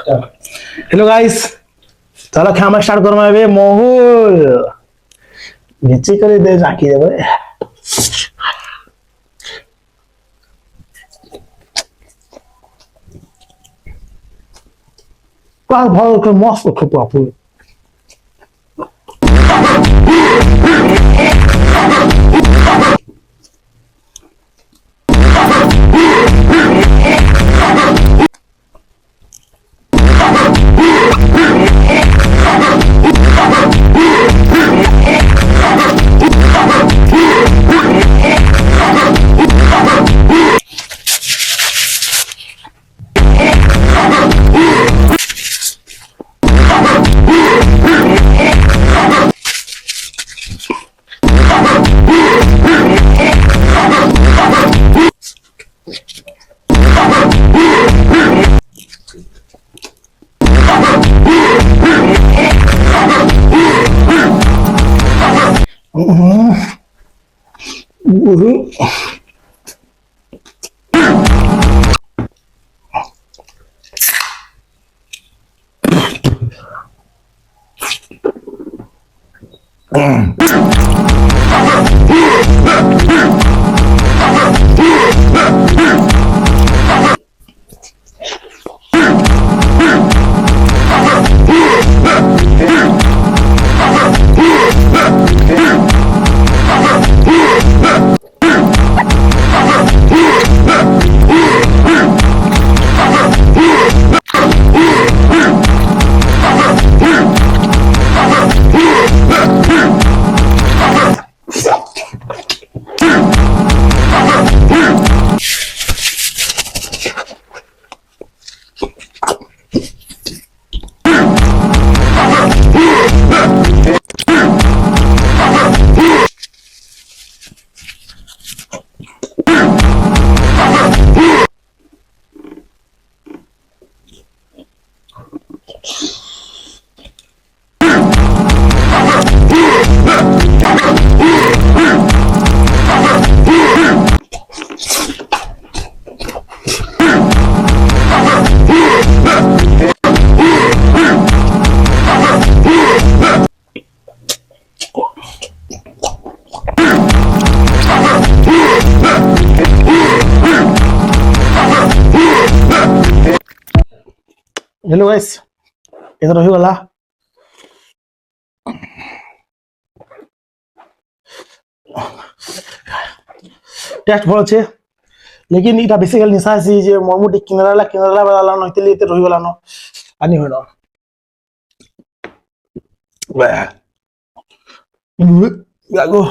Hello guys, चलो खाना start Karma ଏବେ ମହୁଲ ମିଚି କରି ଦେ ରାଖି ଦେବେ। Qual bola que mostra que o papo? Hello guys, इधर रही वाला टेस्ट भल अच्छे लेकिन इटा बेसिकली निशा है जे ममुटी किनरा वाला नइतली एते रही वाला न आनी होइनो यागो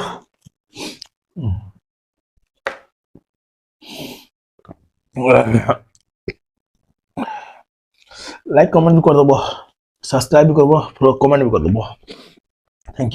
लाइक कमेंट भी कर दबो, सब्सक्राइब भी करबो, कमेंट भी कर दबो। Thank you.